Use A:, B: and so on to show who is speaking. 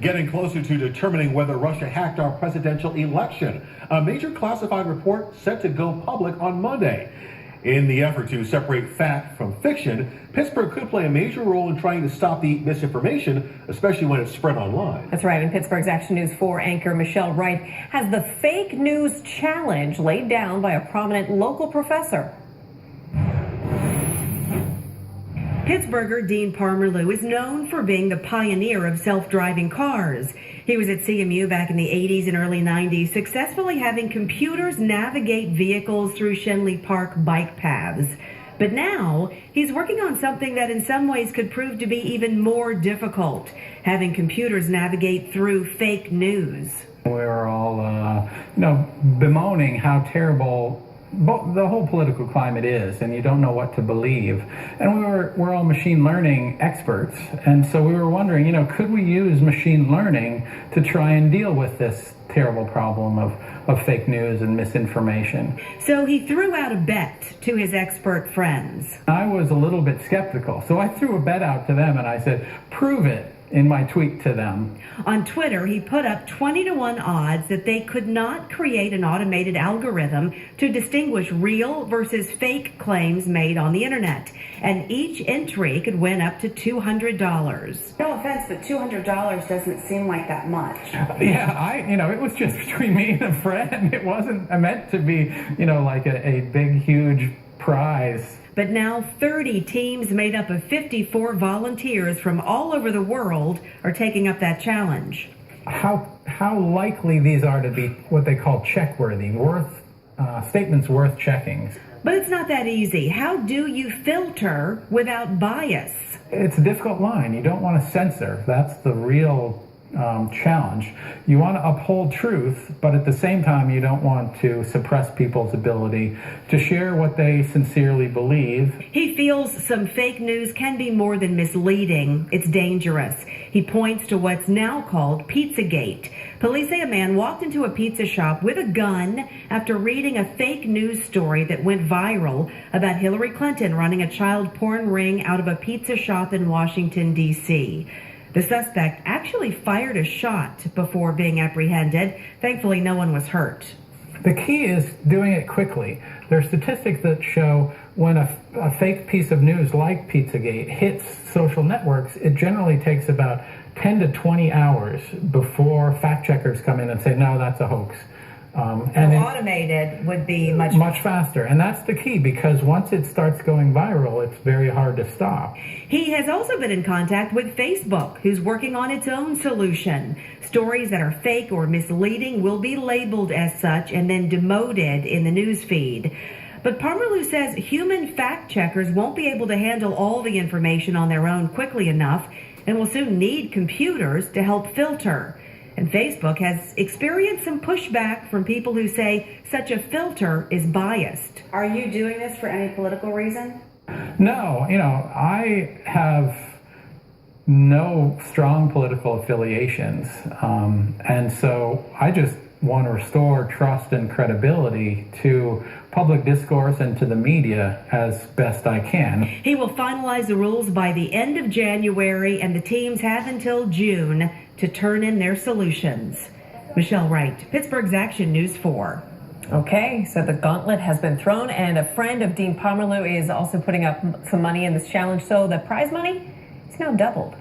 A: Getting closer to determining whether Russia hacked our presidential election. A major classified report set to go public on Monday. In the effort to separate fact from fiction, Pittsburgh could play a major role in trying to stop the misinformation, especially when it's spread online.
B: That's right. And Pittsburgh's Action News 4 anchor Michelle Wright has the fake news challenge laid down by a prominent local professor.
C: Pittsburgher Dean Pomerleau is known for being the pioneer of self-driving cars. He was at CMU back in the 80s and early 90s, successfully having computers navigate vehicles through Shenley Park bike paths. But now, he's working on something that in some ways could prove to be even more difficult, having computers navigate through fake news.
D: We were all, bemoaning how terrible the whole political climate is, and you don't know what to believe. And we're all machine learning experts, and so we were wondering, could we use machine learning to try and deal with this terrible problem of fake news and misinformation?
C: So he threw out a bet to his expert friends.
D: I was a little bit skeptical, so I threw a bet out to them, and I said, prove it, in my tweet to them.
C: On Twitter, he put up 20-to-1 odds that they could not create an automated algorithm to distinguish real versus fake claims made on the internet. And each entry could win up to $200.
E: No offense, but $200 doesn't seem like that much.
D: Yeah, it was just between me and a friend. It wasn't meant to be, like a big, huge prize.
C: But now 30 teams made up of 54 volunteers from all over the world are taking up that challenge.
D: How likely these are to be what they call check-worthy, statements worth checking.
C: But it's not that easy. How do you filter without bias?
D: It's a difficult line. You don't want to censor. That's the real challenge. You want to uphold truth, but at the same time, you don't want to suppress people's ability to share what they sincerely believe.
C: He feels some fake news can be more than misleading. It's dangerous. He points to what's now called Pizzagate. Police say a man walked into a pizza shop with a gun after reading a fake news story that went viral about Hillary Clinton running a child porn ring out of a pizza shop in Washington, D.C. The suspect actually fired a shot before being apprehended. Thankfully, no one was hurt.
D: The key is doing it quickly. There are statistics that show when a fake piece of news like Pizzagate hits social networks, it generally takes about 10 to 20 hours before fact checkers come in and say, no, that's a hoax.
B: Automated would be much
D: faster. And that's the key, because once it starts going viral, it's very hard to stop.
C: He has also been in contact with Facebook, who's working on its own solution. Stories that are fake or misleading will be labeled as such and then demoted in the news feed. But Pomerleau says human fact checkers won't be able to handle all the information on their own quickly enough and will soon need computers to help filter. And Facebook has experienced some pushback from people who say such a filter is biased.
E: Are you doing this for any political reason?
D: No, I have no strong political affiliations. And so I just want to restore trust and credibility to public discourse and to the media as best I can.
C: He will finalize the rules by the end of January, and the teams have until June to turn in their solutions. Michelle Wright, Pittsburgh's Action News 4.
B: Okay, so the gauntlet has been thrown, and a friend of Dean Pomerleau is also putting up some money in this challenge, so the prize money is now doubled.